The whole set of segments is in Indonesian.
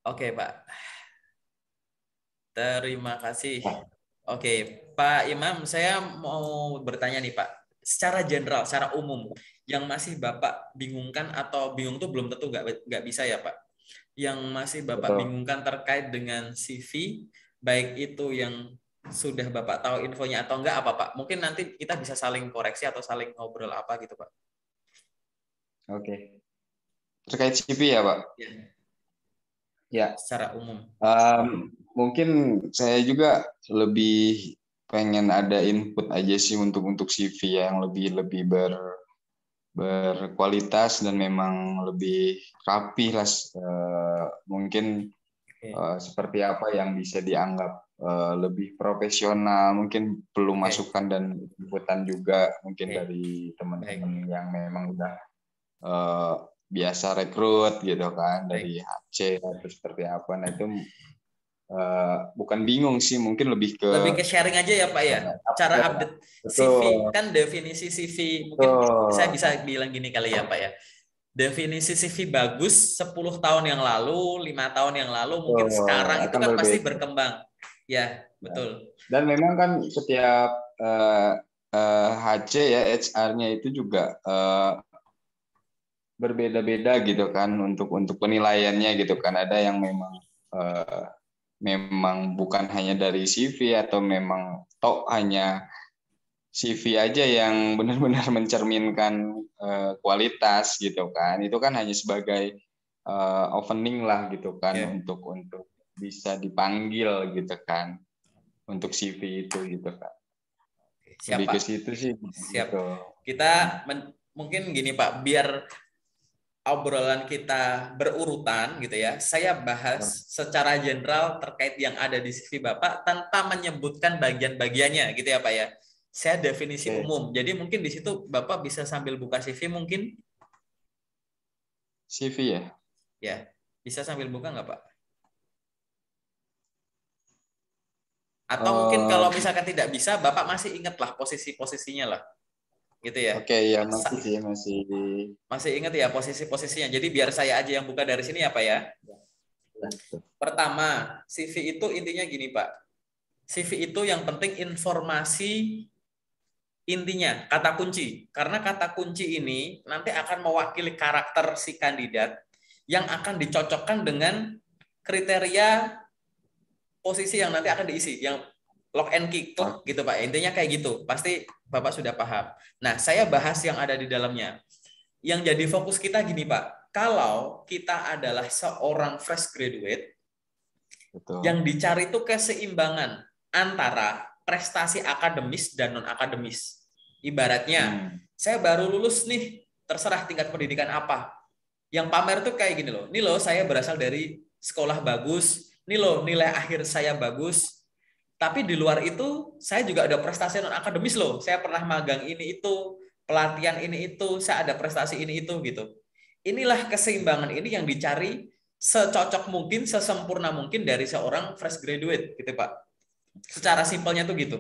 Oke, Pak. Terima kasih. Oke, Pak Imam, saya mau bertanya nih, Pak. Secara general, secara umum, yang masih Bapak bingungkan atau bingung tuh belum tentu nggak bisa ya, Pak. Yang masih Bapak Betul. bingungkan terkait dengan CV, baik itu yang sudah Bapak tahu infonya atau enggak apa, Pak? Mungkin nanti kita bisa saling koreksi atau saling ngobrol apa gitu, Pak. Oke. Terkait CV ya, Pak? Ya, Ya. secara umum. Mungkin saya juga lebih pengen ada input aja sih untuk CV yang lebih lebih berkualitas dan memang lebih rapi lah. Mungkin Oke, seperti apa yang bisa dianggap lebih profesional. Mungkin perlu oke, masukan dan inputan juga mungkin oke, dari baik, teman-teman yang memang udah eh, biasa rekrut gitu kan baik. dari HC atau seperti apa. Nah itu bukan bingung sih, mungkin lebih ke Lebih ke sharing aja ya Pak ya. Cara update. update CV Betul, kan definisi CV mungkin saya betul, bisa bilang gini kali ya Pak ya. Definisi CV bagus 10 tahun yang lalu, 5 tahun yang lalu, mungkin betul. sekarang itu Akan kan pasti berbeda. berkembang. Ya, Ya. betul. Dan memang kan setiap HC ya HR-nya itu juga berbeda-beda gitu kan untuk penilaiannya gitu kan. Ada yang eh, memang bukan hanya dari CV atau memang tok hanya CV aja yang benar-benar mencerminkan kualitas gitu kan. Itu kan hanya sebagai opening lah gitu kan Ya, untuk bisa dipanggil gitu kan untuk CV itu gitu kan. siap Lebih ke Pak. situ sih Siap. gitu. Kita mungkin gini Pak, biar obrolan kita berurutan gitu ya. Saya bahas secara general terkait yang ada di CV Bapak tanpa menyebutkan bagian-bagiannya gitu ya Pak ya. Saya definisi Oke, umum. Jadi mungkin di situ Bapak bisa sambil buka CV mungkin CV ya. ya. Bisa sambil buka nggak Pak? Atau mungkin kalau Eh, misalkan tidak bisa, Bapak masih ingat lah posisi-posisinya lah gitu ya. oke ya masih sih masih. Masih ingat ya posisi-posisinya. Jadi biar saya aja yang buka dari sini ya Pak ya. Pertama, CV itu intinya gini Pak. CV itu yang penting informasi intinya, kata kunci. Karena kata kunci ini nanti akan mewakili karakter si kandidat yang akan dicocokkan dengan kriteria posisi yang nanti akan diisi, yang lock and key, klik Oke. gitu Pak. Intinya kayak gitu. Pasti Bapak sudah paham. Nah, saya bahas yang ada di dalamnya. Yang jadi fokus kita gini Pak. Kalau kita adalah seorang fresh graduate, Betul. yang dicari itu keseimbangan antara prestasi akademis dan non-akademis. Ibaratnya, Hmm. saya baru lulus nih, terserah tingkat pendidikan apa. Yang pamer tuh kayak gini loh, nih loh saya berasal dari sekolah bagus, nih loh nilai akhir saya bagus, tapi di luar itu saya juga ada prestasi non-akademis loh, saya pernah magang ini itu, pelatihan ini itu, saya ada prestasi ini itu gitu. Inilah keseimbangan ini yang dicari secocok mungkin, sesempurna mungkin dari seorang fresh graduate gitu Pak. Secara simpelnya tuh gitu.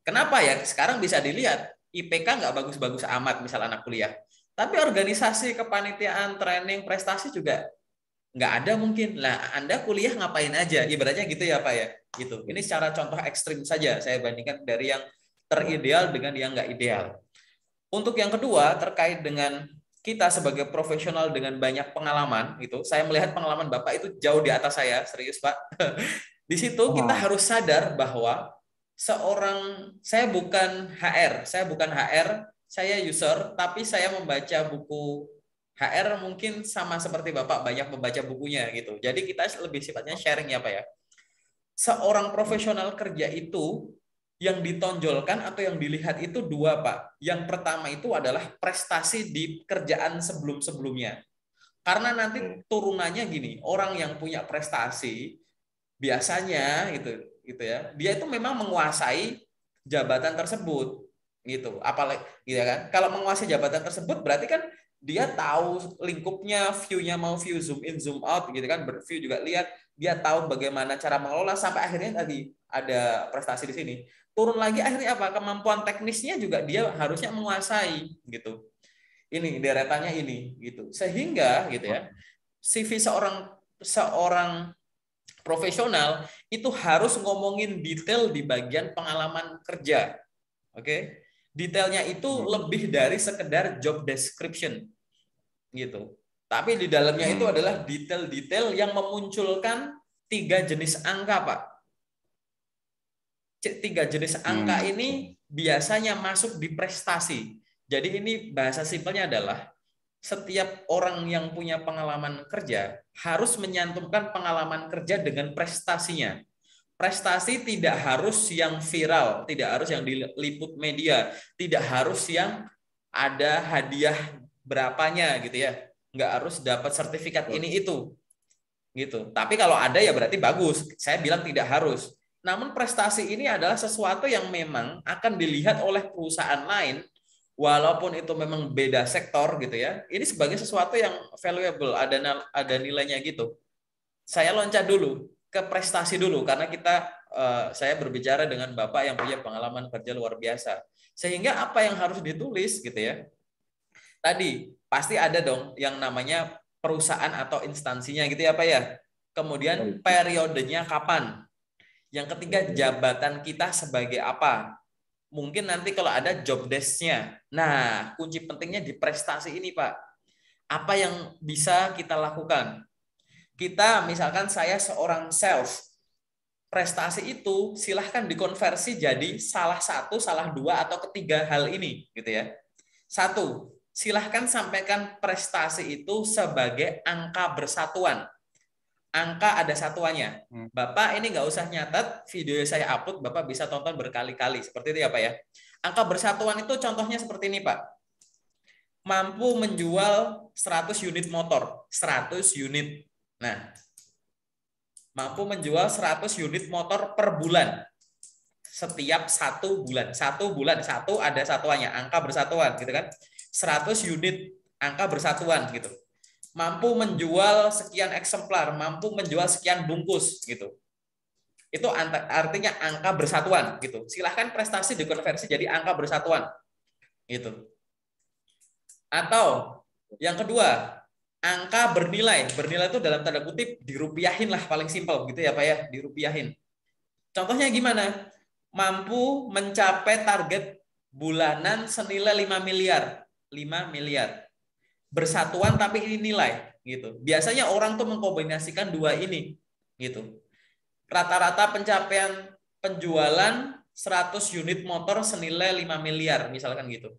Kenapa ya? Sekarang bisa dilihat IPK nggak bagus-bagus amat misal anak kuliah. Tapi organisasi, kepanitiaan, training, prestasi juga nggak ada mungkin. Lah, Anda kuliah ngapain aja? Ibaratnya gitu ya Pak ya. Gitu. Ini secara contoh ekstrim saja saya bandingkan dari yang terideal dengan yang nggak ideal. Untuk yang kedua, terkait dengan kita sebagai profesional dengan banyak pengalaman, gitu, saya melihat pengalaman Bapak itu jauh di atas saya, serius Pak. Di situ kita Oh, harus sadar bahwa saya bukan HR, saya user, tapi saya membaca buku HR mungkin sama seperti Bapak banyak membaca bukunya gitu. Jadi kita lebih sifatnya sharing ya Pak ya. Seorang profesional kerja itu yang ditonjolkan atau yang dilihat itu dua, Pak. Yang pertama itu adalah prestasi di kerjaan sebelum-sebelumnya. Karena nanti oke. turunannya gini, orang yang punya prestasi biasanya gitu ya. Dia itu memang menguasai jabatan tersebut gitu. Apalagi gitu ya kan. Kalau menguasai jabatan tersebut berarti kan dia tahu lingkupnya, view-nya mau view zoom in, zoom out gitu kan, berview juga lihat, dia tahu bagaimana cara mengelola sampai akhirnya tadi ada prestasi di sini. Turun lagi akhirnya apa? Kemampuan teknisnya juga dia harusnya menguasai gitu. Ini deretannya ini gitu. Sehingga gitu ya, CV seorang seorang profesional itu harus ngomongin detail di bagian pengalaman kerja. Oke. Detailnya itu lebih dari sekedar job description gitu. Tapi di dalamnya itu adalah detail-detail yang memunculkan 3 jenis angka, Pak. 3 jenis angka ini biasanya masuk di prestasi. Jadi ini bahasa simpelnya adalah setiap orang yang punya pengalaman kerja harus menyantumkan pengalaman kerja dengan prestasinya. Prestasi tidak harus yang viral, tidak harus yang diliput media, tidak harus yang ada hadiah berapanya gitu ya. Nggak harus dapat sertifikat ini itu. Gitu. Tapi kalau ada ya berarti bagus. Saya bilang tidak harus. Namun prestasi ini adalah sesuatu yang memang akan dilihat oleh perusahaan lain walaupun itu memang beda sektor gitu ya. Ini sebagai sesuatu yang valuable, ada nilainya gitu. Saya loncat dulu ke prestasi dulu karena saya berbicara dengan Bapak yang punya pengalaman kerja luar biasa. Sehingga apa yang harus ditulis gitu ya. Tadi pasti ada dong yang namanya perusahaan atau instansinya gitu ya Pak ya. Kemudian periodenya kapan. Yang ketiga jabatan kita sebagai apa. Mungkin nanti kalau ada job desk-nya. Nah, kunci pentingnya di prestasi ini Pak. Apa yang bisa kita lakukan? Kita misalkan saya seorang sales, prestasi itu silahkan dikonversi jadi salah satu, salah dua, atau ketiga hal ini, gitu ya. 1, silahkan sampaikan prestasi itu sebagai angka bersatuan. Angka ada satuannya. Bapak ini nggak usah nyatet, video saya upload, Bapak bisa tonton berkali-kali. Seperti itu ya Pak ya. Angka bersatuan itu contohnya seperti ini Pak. Mampu menjual 100 unit motor. 100 unit. Nah, mampu menjual 100 unit motor per bulan. Setiap 1 bulan. 1 bulan, 1 ada satuannya. Angka bersatuan gitu kan. 100 unit angka bersatuan gitu. Mampu menjual sekian eksemplar, mampu menjual sekian bungkus gitu. Itu artinya angka bersatuan gitu. Silahkan prestasi dikonversi jadi angka bersatuan gitu. Atau yang kedua, angka bernilai. Bernilai itu dalam tanda kutip dirupiahin lah paling simpel gitu ya Pak ya, dirupiahin. Contohnya gimana? Mampu mencapai target bulanan senilai 5 miliar. 5 miliar. Bersatuan tapi ini nilai gitu. Biasanya orang tuh mengkombinasikan dua ini gitu. Rata-rata pencapaian penjualan 100 unit motor senilai 5 miliar misalkan gitu.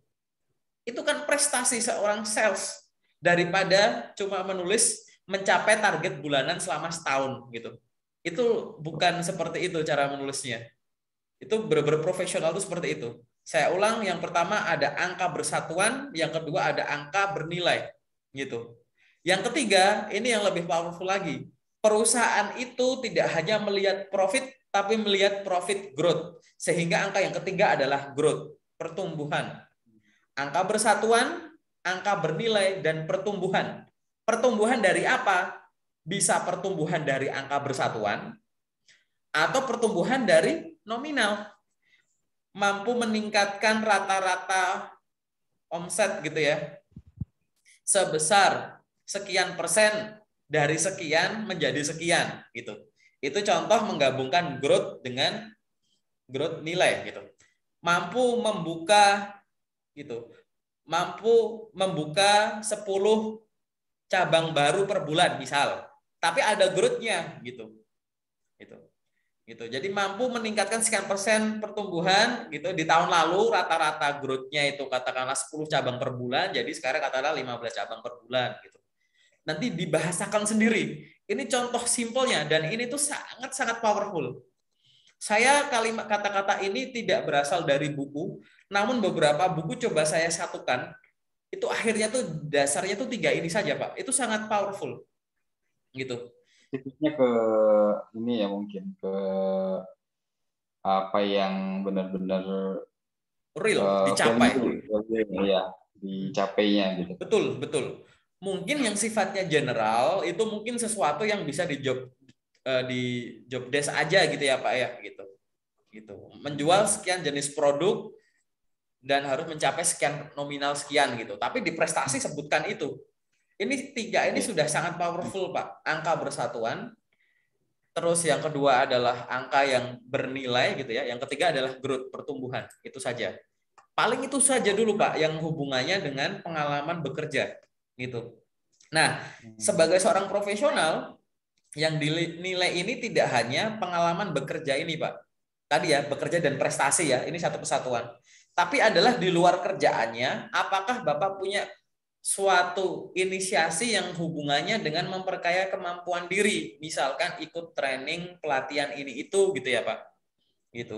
Itu kan prestasi seorang sales daripada cuma menulis mencapai target bulanan selama setahun gitu. Itu bukan seperti itu cara menulisnya. Itu benar-benar profesional itu seperti itu. Saya ulang, yang pertama ada angka bersatuan, yang kedua ada angka bernilai gitu. Yang ketiga, ini yang lebih powerful lagi. Perusahaan itu tidak hanya melihat profit tapi melihat profit growth. Sehingga angka yang ketiga adalah growth, pertumbuhan. Angka bersatuan, angka bernilai, dan pertumbuhan. Pertumbuhan dari apa? Bisa pertumbuhan dari angka bersatuan, atau pertumbuhan dari nominal. Mampu meningkatkan rata-rata omset gitu ya, sebesar sekian persen dari sekian menjadi sekian gitu. Itu contoh menggabungkan growth dengan growth nilai gitu. Mampu membuka gitu. Mampu membuka 10 cabang baru per bulan misal. Tapi ada growth-nya gitu. Gitu. Jadi mampu meningkatkan sekian persen pertumbuhan gitu. Di tahun lalu rata-rata growth-nya itu katakanlah 10 cabang per bulan, jadi sekarang katakanlah 15 cabang per bulan gitu. Nanti dibahasakan sendiri. Ini contoh simpelnya dan ini tuh sangat-sangat powerful. Saya kalimat kata-kata ini tidak berasal dari buku, namun beberapa buku coba saya satukan. Itu akhirnya tuh dasarnya tuh 3 ini saja, Pak. Itu sangat powerful. Gitu. Titiknya ke ini ya, mungkin ke apa yang benar-benar real, dicapai. Ya, dicapainya gitu. Betul, betul. Mungkin yang sifatnya general itu mungkin sesuatu yang bisa di job desk aja gitu ya Pak ya gitu. Gitu. Menjual sekian jenis produk dan harus mencapai sekian nominal sekian gitu. Tapi di prestasi sebutkan itu. Ini tiga ini sudah sangat powerful, Pak. Angka bersatuan. Terus yang kedua adalah angka yang bernilai gitu ya. Yang ketiga adalah growth, pertumbuhan. Itu saja. Paling itu saja dulu, Pak, yang hubungannya dengan pengalaman bekerja gitu. Nah, sebagai seorang profesional yang dinilai ini tidak hanya pengalaman bekerja ini, Pak. Tadi ya, bekerja dan prestasi ya, ini satu kesatuan. Tapi adalah di luar kerjaannya, apakah Bapak punya suatu inisiasi yang hubungannya dengan memperkaya kemampuan diri, misalkan ikut training, pelatihan ini itu gitu ya, Pak. Gitu.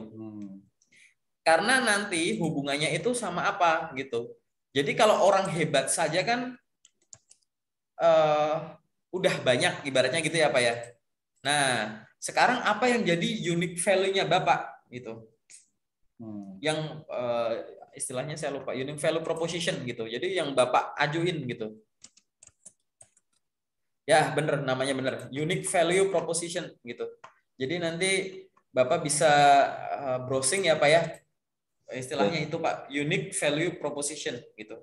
Karena nanti hubungannya itu sama apa gitu. Jadi kalau orang hebat saja kan udah banyak ibaratnya gitu ya, Pak ya. Nah, sekarang apa yang jadi unique value-nya Bapak gitu? Yang istilahnya saya lupa, unique value proposition gitu. Jadi yang Bapak ajuin gitu. Ya, bener namanya bener. Unique value proposition gitu. Jadi nanti Bapak bisa browsing ya, Pak ya. Istilahnya itu, Pak, unique value proposition gitu.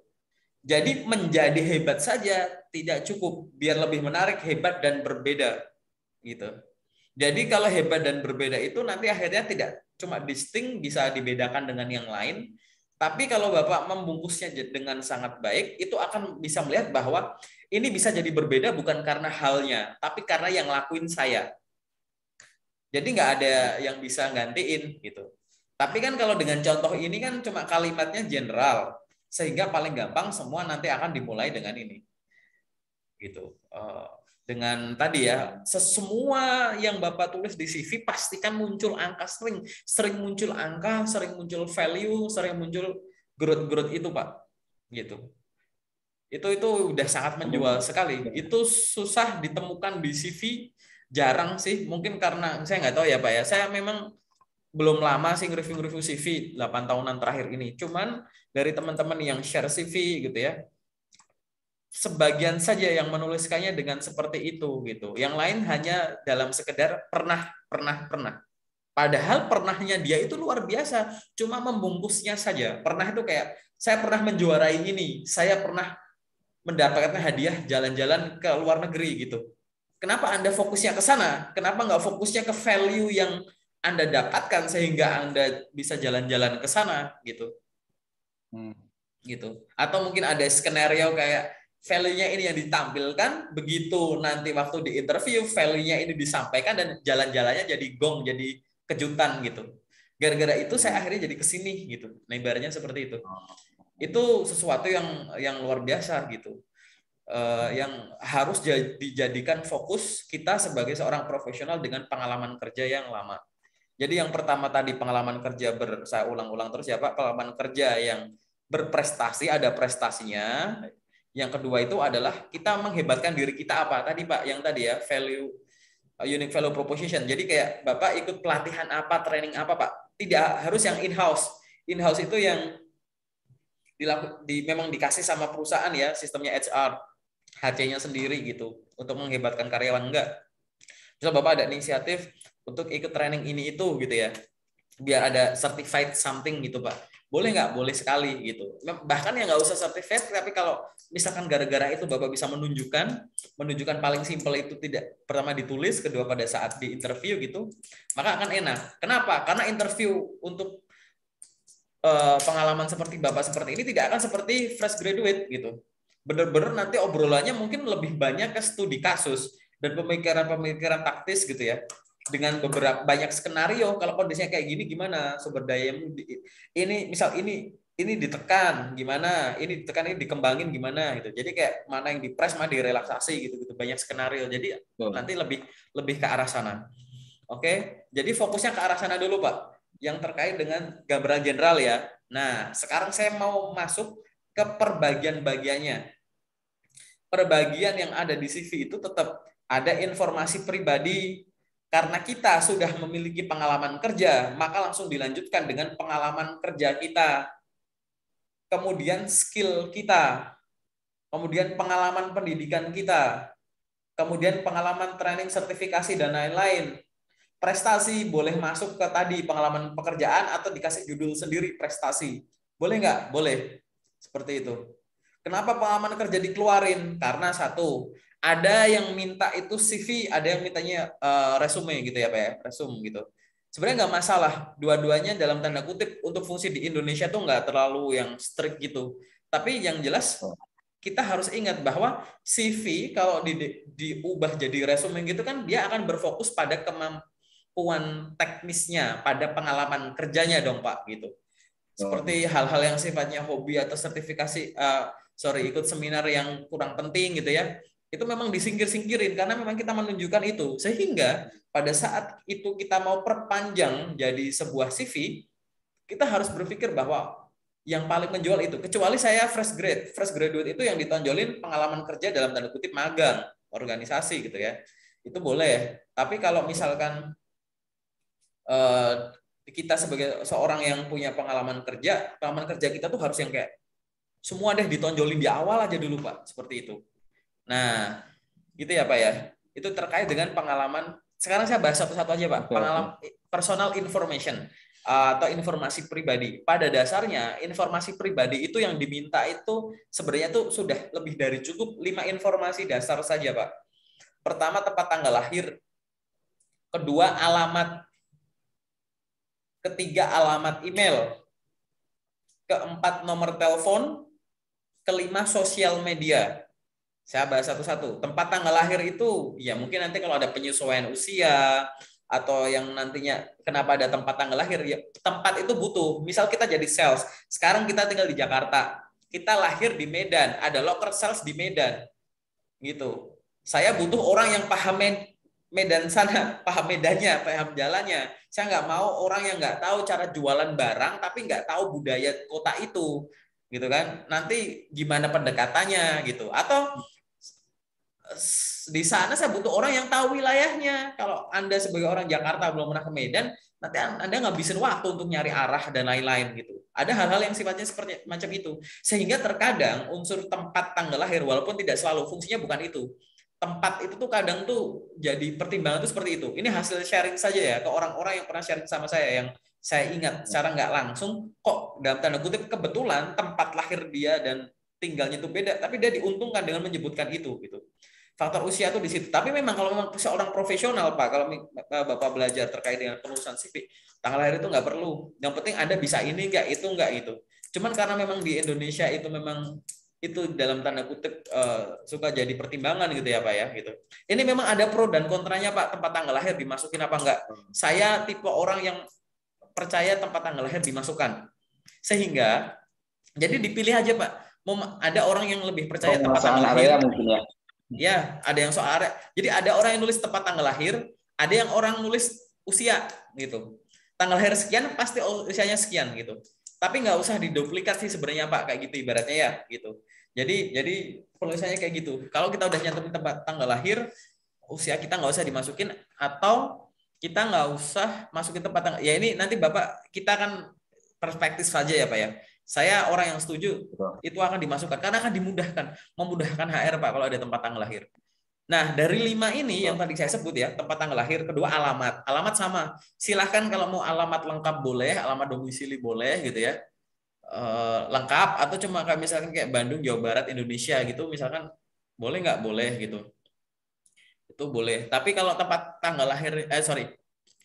Jadi menjadi hebat saja tidak cukup, biar lebih menarik, hebat dan berbeda gitu. Jadi kalau hebat dan berbeda itu nanti akhirnya tidak cuma distinct, bisa dibedakan dengan yang lain. Tapi kalau Bapak membungkusnya dengan sangat baik, itu akan bisa melihat bahwa ini bisa jadi berbeda bukan karena halnya, tapi karena yang lakuin saya. Jadi nggak ada yang bisa gantiin gitu. Tapi kan kalau dengan contoh ini kan cuma kalimatnya general, sehingga paling gampang semua nanti akan dimulai dengan ini. Gitu. Dengan tadi ya, semua yang Bapak tulis di CV pastikan muncul angka, sering muncul angka, sering muncul value, sering muncul growth itu, Pak. Gitu. Itu udah sangat menjual sekali. Itu susah ditemukan di CV, jarang sih. Mungkin karena saya nggak tahu ya, Pak ya. Saya memang belum lama sih review CV 8 tahunan terakhir ini. Cuman dari teman-teman yang share CV gitu ya, sebagian saja yang menuliskannya dengan seperti itu gitu. Yang lain hanya dalam sekedar pernah. Padahal pernahnya dia itu luar biasa, cuma membungkusnya saja. Pernah itu kayak saya pernah menjuarai ini, saya pernah mendapatkan hadiah jalan-jalan ke luar negeri gitu. Kenapa Anda fokusnya ke sana? Kenapa nggak fokusnya ke value yang Anda dapatkan sehingga Anda bisa jalan-jalan ke sana gitu? Gitu. Atau mungkin ada skenario kayak value-nya ini yang ditampilkan, begitu nanti waktu di interview value-nya ini disampaikan dan jalan-jalannya jadi gong, jadi kejutan gitu. Gara-gara itu saya akhirnya jadi kesini gitu. Nah, ibaratnya seperti itu. Itu sesuatu yang luar biasa gitu. Yang harus dijadikan fokus kita sebagai seorang profesional dengan pengalaman kerja yang lama. Jadi yang pertama tadi pengalaman kerja saya ulang-ulang terus ya Pak, pengalaman kerja yang berprestasi, ada prestasinya. Yang kedua itu adalah kita menghebatkan diri kita apa? Tadi Pak, yang tadi ya, unique value proposition. Jadi kayak Bapak ikut pelatihan apa, training apa Pak? Tidak harus yang in-house. In-house itu yang memang dikasih sama perusahaan ya, sistemnya HR, HC-nya sendiri gitu, untuk menghebatkan karyawan enggak. Misal Bapak ada inisiatif untuk ikut training ini itu gitu ya, biar ada certified something gitu Pak. Boleh nggak? Boleh sekali gitu. Bahkan ya nggak usah certified, tapi kalau misalkan gara-gara itu Bapak bisa menunjukkan paling simpel itu tidak pertama ditulis, kedua pada saat di interview gitu, maka akan enak. Kenapa? Karena interview untuk pengalaman seperti Bapak seperti ini tidak akan seperti fresh graduate gitu. Benar-benar nanti obrolannya mungkin lebih banyak ke studi kasus dan pemikiran-pemikiran taktis gitu ya. Dengan beberapa banyak skenario, kalau kondisinya kayak gini gimana sumber dayamu ini misal ini ditekan gimana, ini ditekan, ini dikembangin gimana gitu. Jadi kayak mana yang dipres, mana direlaksasi gitu banyak skenario. Jadi nanti lebih ke arah sana. Oke, jadi fokusnya ke arah sana dulu Pak. Yang terkait dengan gambaran general ya. Nah, sekarang saya mau masuk ke perbagian-bagiannya. Perbagian yang ada di CV itu tetap ada informasi pribadi. Karena kita sudah memiliki pengalaman kerja, maka langsung dilanjutkan dengan pengalaman kerja kita. Kemudian skill kita. Kemudian pengalaman pendidikan kita. Kemudian pengalaman training, sertifikasi, dan lain-lain. Prestasi boleh masuk ke tadi pengalaman pekerjaan atau dikasih judul sendiri prestasi. Boleh nggak? Boleh. Seperti itu. Kenapa pengalaman kerja dikeluarin? Karena satu, ada yang minta itu CV, ada yang mintanya resume gitu ya Pak ya, resume gitu. Sebenarnya nggak masalah, dua-duanya dalam tanda kutip untuk fungsi di Indonesia tuh nggak terlalu yang strict gitu. Tapi yang jelas kita harus ingat bahwa CV kalau diubah jadi resume gitu kan dia akan berfokus pada kemampuan teknisnya, pada pengalaman kerjanya dong Pak gitu. Seperti hal-hal yang sifatnya hobi atau sertifikasi, ikut seminar yang kurang penting gitu ya, itu memang disingkir-singkirin karena memang kita menunjukkan itu. Sehingga pada saat itu kita mau perpanjang jadi sebuah CV, kita harus berpikir bahwa yang paling menjual itu. Kecuali saya fresh graduate itu yang ditonjolin pengalaman kerja dalam tanda kutip magang organisasi gitu ya. Itu boleh. Tapi kalau misalkan kita sebagai seorang yang punya pengalaman kerja kita tuh harus yang kayak semua deh ditonjolin di awal aja dulu Pak, seperti itu. Nah, gitu ya Pak ya. Itu terkait dengan pengalaman. Sekarang saya bahas satu-satu aja Pak. Pengalaman personal information atau informasi pribadi. Pada dasarnya informasi pribadi itu yang diminta itu sebenarnya tuh sudah lebih dari cukup 5 informasi dasar saja Pak. Pertama tempat tanggal lahir, kedua alamat, ketiga alamat email, keempat nomor telepon, kelima sosial media. Saya bahas satu-satu. Tempat tanggal lahir itu ya mungkin nanti kalau ada penyesuaian usia atau yang nantinya kenapa ada tempat tanggal lahir ya tempat itu butuh. Misal kita jadi sales, sekarang kita tinggal di Jakarta, kita lahir di Medan, ada loker sales di Medan, gitu. Saya butuh orang yang paham Medan sana, paham medannya, paham jalannya. Saya nggak mau orang yang nggak tahu cara jualan barang, tapi nggak tahu budaya kota itu, gitu kan? Nanti gimana pendekatannya, gitu? Atau di sana saya butuh orang yang tahu wilayahnya. Kalau Anda sebagai orang Jakarta belum pernah ke Medan, nanti Anda ngabisin waktu untuk nyari arah dan lain-lain, gitu. Ada hal-hal yang sifatnya seperti macam itu. Sehingga terkadang unsur tempat tanggal lahir, walaupun tidak selalu fungsinya bukan itu, tempat itu tuh kadang tuh jadi pertimbangan tuh seperti itu. Ini hasil sharing saja ya ke orang-orang yang pernah sharing sama saya yang saya ingat secara nggak langsung kok dalam tanda kutip kebetulan tempat lahir dia dan tinggalnya itu beda, tapi dia diuntungkan dengan menyebutkan itu gitu. Faktor usia tuh di situ. Tapi memang kalau memang seorang profesional Pak, kalau Bapak belajar terkait dengan penulisan CV, tanggal lahir itu nggak perlu. Yang penting Anda bisa ini nggak, itu nggak itu. Cuman karena memang di Indonesia itu memang itu dalam tanda kutip suka jadi pertimbangan gitu ya Pak ya gitu. Ini memang ada pro dan kontranya Pak, tempat tanggal lahir dimasukin apa enggak. Saya tipe orang yang percaya tempat tanggal lahir dimasukkan. Sehingga jadi dipilih aja Pak. Ada orang yang lebih percaya tempat tanggal lahir. Mungkin ya. Ya, ada yang soal area. Jadi ada orang yang nulis tempat tanggal lahir, ada yang orang nulis usia gitu. Tanggal lahir sekian pasti usianya sekian gitu. Tapi nggak usah diduplikat sih sebenarnya Pak, kayak gitu ibaratnya ya gitu. Jadi penulisannya kayak gitu. Kalau kita udah nyantumin tempat tanggal lahir, usia kita nggak usah dimasukin atau kita nggak usah masukin tempat tanggal. Ya ini nanti Bapak kita kan perspektif saja ya Pak ya. Saya orang yang setuju itu akan dimasukkan karena akan memudahkan HR Pak kalau ada tempat tanggal lahir. Nah, dari 5 ini yang tadi saya sebut ya, tempat tanggal lahir, kedua alamat. Alamat sama. Silahkan kalau mau alamat lengkap boleh, alamat domisili boleh gitu ya. Lengkap atau cuma kayak misalkan kayak Bandung, Jawa Barat, Indonesia gitu misalkan boleh nggak boleh gitu. Itu boleh. Tapi kalau tempat tanggal lahir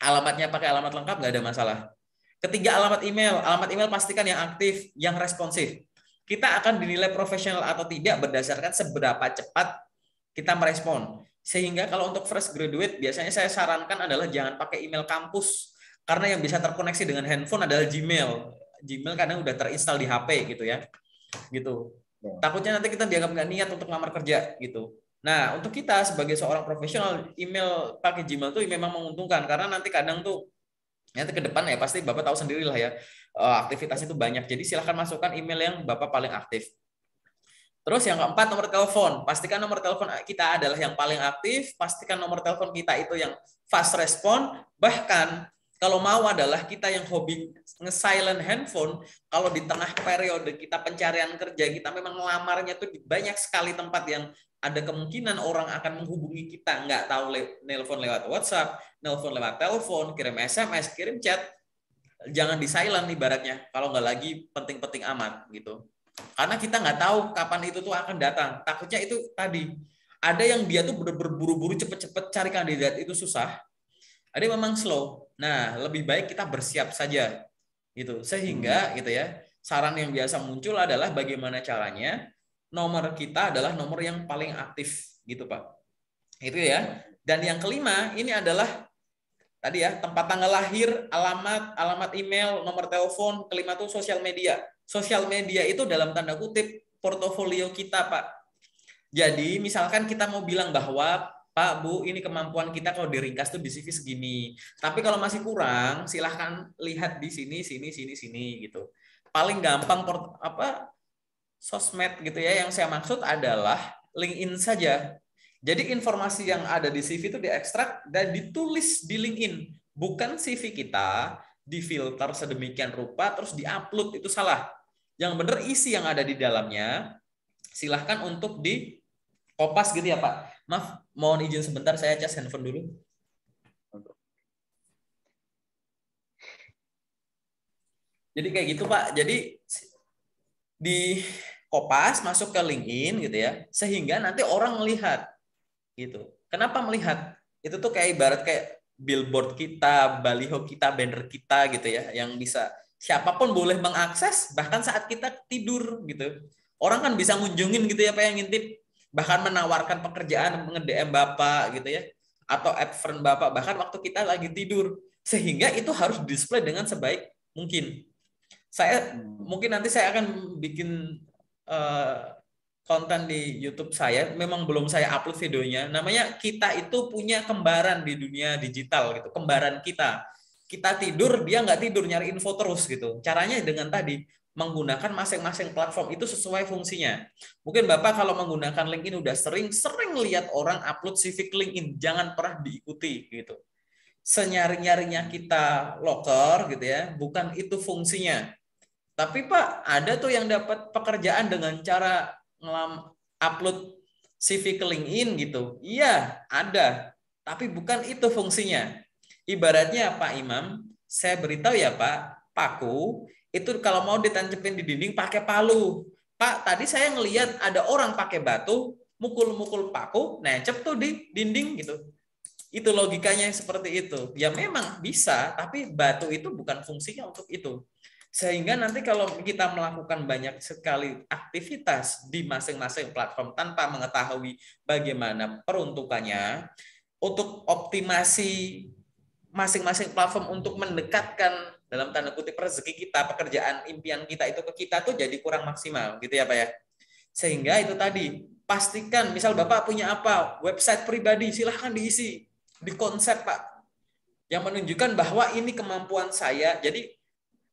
alamatnya pakai alamat lengkap nggak ada masalah. Ketiga, alamat email. Alamat email pastikan yang aktif, yang responsif. Kita akan dinilai profesional atau tidak berdasarkan seberapa cepat kita merespon. Sehingga kalau untuk fresh graduate, biasanya saya sarankan adalah jangan pakai email kampus. Karena yang bisa terkoneksi dengan handphone adalah Gmail. Gmail kadang udah terinstall di HP gitu ya. Gitu. Takutnya nanti kita dianggap nggak niat untuk ngelamar kerja gitu. Nah, untuk kita sebagai seorang profesional, email pakai Gmail tuh memang menguntungkan. Karena nanti kadang tuh nanti ke depan ya pasti Bapak tahu sendiri lah ya aktivitasnya itu banyak. Jadi silahkan masukkan email yang Bapak paling aktif. Terus yang keempat nomor telepon. Pastikan nomor telepon kita adalah yang paling aktif. Pastikan nomor telepon kita itu yang fast respon. Bahkan kalau mau adalah kita yang hobi nge-silent handphone. Kalau di tengah periode kita pencarian kerja kita memang ngelamarnya tuh di banyak sekali tempat yang ada kemungkinan orang akan menghubungi kita, nggak tahu nelpon lewat WhatsApp, nelpon lewat telepon, kirim SMS, kirim chat, jangan di silent ibaratnya kalau nggak lagi penting-penting amat gitu. Karena kita nggak tahu kapan itu tuh akan datang. Takutnya itu tadi, ada yang dia tuh berburu-buru cepet-cepet cari kandidat itu susah, ada yang memang slow. Nah, lebih baik kita bersiap saja gitu. Sehingga gitu ya, saran yang biasa muncul adalah bagaimana caranya nomor kita adalah nomor yang paling aktif gitu, Pak. Itu ya. Dan yang kelima ini adalah tadi ya, tempat tanggal lahir, alamat email, nomor telepon. Kelima tuh sosial media. Sosial media itu dalam tanda kutip portofolio kita, Pak. Jadi misalkan kita mau bilang bahwa Pak, Bu, ini kemampuan kita kalau diringkas tuh di CV segini. Tapi kalau masih kurang, silahkan lihat di sini, sini gitu. Paling gampang sosmed gitu ya. Yang saya maksud adalah LinkedIn saja. Jadi informasi yang ada di CV itu diekstrak dan ditulis di LinkedIn. Bukan CV kita difilter sedemikian rupa terus diupload, itu salah. Yang benar isi yang ada di dalamnya silahkan untuk di kopas gitu ya Pak. Maaf, mohon izin sebentar saya cas handphone dulu. Jadi kayak gitu Pak. Jadi di kopas masuk ke LinkedIn gitu ya, sehingga nanti orang melihat gitu. Kenapa melihat? Itu tuh kayak ibarat kayak billboard kita, baliho kita, banner kita gitu ya, yang bisa siapapun boleh mengakses bahkan saat kita tidur gitu. Orang kan bisa ngunjungin gitu ya Pak, yang ngintip, bahkan menawarkan pekerjaan, nge-DM Bapak gitu ya, atau add friend Bapak bahkan waktu kita lagi tidur. Sehingga itu harus display dengan sebaik mungkin. Mungkin nanti saya akan bikin konten di YouTube saya, memang belum saya upload videonya. Namanya kita itu punya kembaran di dunia digital gitu, kembaran kita. Kita tidur, dia nggak tidur, nyari info terus gitu. Caranya dengan tadi menggunakan masing-masing platform itu sesuai fungsinya. Mungkin Bapak kalau menggunakan LinkedIn udah sering lihat orang upload CV LinkedIn, jangan pernah diikuti gitu. Senyaring-nyaringnya kita loker gitu ya, bukan itu fungsinya. Tapi Pak, ada tuh yang dapat pekerjaan dengan cara upload CV ke LinkedIn gitu. Iya, ada. Tapi bukan itu fungsinya. Ibaratnya Pak Imam, saya beritahu ya Pak, paku itu kalau mau ditancapin di dinding pakai palu. Pak, tadi saya ngelihat ada orang pakai batu, mukul-mukul paku, nancep tuh di dinding gitu. Itu logikanya seperti itu. Ya memang bisa, tapi batu itu bukan fungsinya untuk itu. Sehingga nanti kalau kita melakukan banyak sekali aktivitas di masing-masing platform tanpa mengetahui bagaimana peruntukannya, untuk optimasi masing-masing platform untuk mendekatkan dalam tanda kutip rezeki kita, pekerjaan impian kita itu ke kita tuh jadi kurang maksimal gitu ya Pak ya. Sehingga itu tadi, pastikan misal Bapak punya apa, website pribadi silahkan diisi di konsep Pak, yang menunjukkan bahwa ini kemampuan saya. Jadi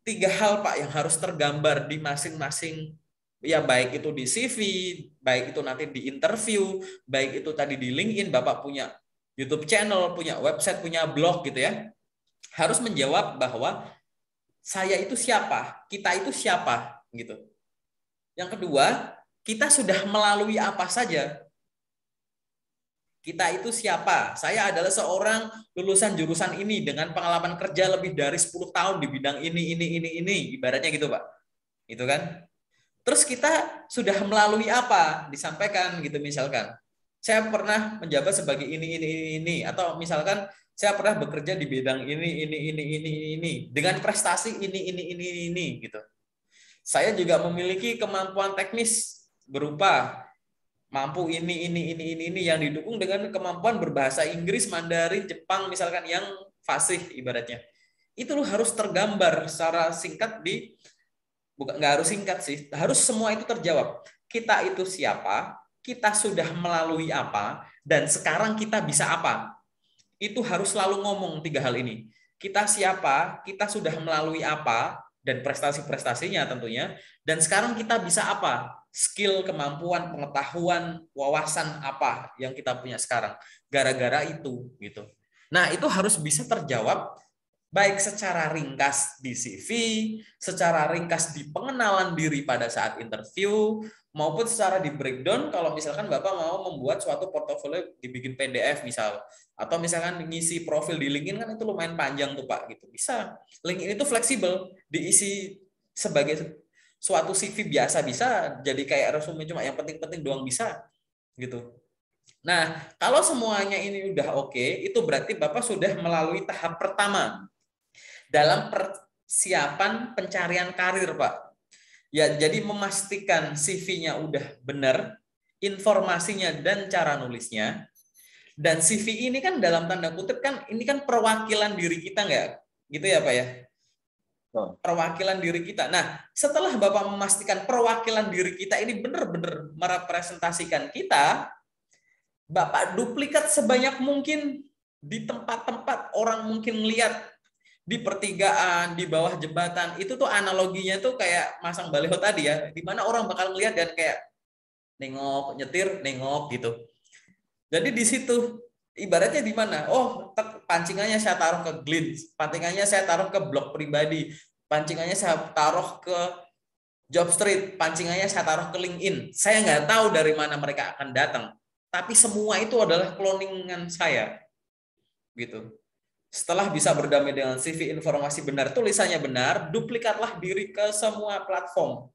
3 hal Pak yang harus tergambar di masing-masing, ya baik itu di CV, baik itu nanti di interview, baik itu tadi di LinkedIn, Bapak punya YouTube channel, punya website, punya blog gitu ya. Harus menjawab bahwa saya itu siapa, kita itu siapa gitu. Yang kedua, kita sudah melalui apa saja. Kita itu siapa? Saya adalah seorang lulusan jurusan ini dengan pengalaman kerja lebih dari 10 tahun di bidang ini. Ibaratnya gitu, Pak. Itu kan? Terus kita sudah melalui apa? Disampaikan gitu misalkan. Saya pernah menjabat sebagai ini. Atau misalkan saya pernah bekerja di bidang ini. Dengan prestasi ini gitu. Saya juga memiliki kemampuan teknis berupa mampu ini yang didukung dengan kemampuan berbahasa Inggris, Mandarin, Jepang misalkan yang fasih ibaratnya. Itu harus tergambar secara singkat bukan nggak harus singkat sih, harus semua itu terjawab. Kita itu siapa, kita sudah melalui apa, dan sekarang kita bisa apa. Itu harus selalu ngomong 3 hal ini. Kita siapa, kita sudah melalui apa, dan prestasi-prestasinya tentunya, dan sekarang kita bisa apa, skill, kemampuan, pengetahuan, wawasan apa yang kita punya sekarang gara-gara itu gitu. Nah, itu harus bisa terjawab baik secara ringkas di CV, secara ringkas di pengenalan diri pada saat interview, maupun secara di breakdown kalau misalkan Bapak mau membuat suatu portofolio dibikin PDF misal, atau misalkan ngisi profil di LinkedIn kan itu lumayan panjang tuh Pak gitu. Bisa. LinkedIn itu fleksibel, diisi sebagai suatu CV biasa bisa jadi kayak resume cuma yang penting-penting doang bisa gitu. Nah, kalau semuanya ini udah oke, itu berarti Bapak sudah melalui tahap pertama dalam persiapan pencarian karir, Pak. Ya, jadi memastikan CV-nya udah benar, informasinya dan cara nulisnya. Dan CV ini kan dalam tanda kutip kan ini kan perwakilan diri kita nggak? Gitu ya, Pak ya? Perwakilan diri kita. Nah, setelah Bapak memastikan perwakilan diri kita ini benar-benar merepresentasikan kita, Bapak duplikat sebanyak mungkin di tempat-tempat orang mungkin lihat, di pertigaan, di bawah jembatan. Itu tuh analoginya tuh kayak masang baliho tadi ya, di mana orang bakal ngelihat dan kayak nengok, nyetir, nengok gitu. Jadi di situ ibaratnya di mana? Oh, pancingannya saya taruh ke Glint, pancingannya saya taruh ke blog pribadi, pancingannya saya taruh ke Jobstreet, pancingannya saya taruh ke LinkedIn. Saya nggak tahu dari mana mereka akan datang, tapi semua itu adalah cloningan saya, gitu. Setelah bisa berdamai dengan CV, informasi benar, tulisannya benar, duplikatlah diri ke semua platform.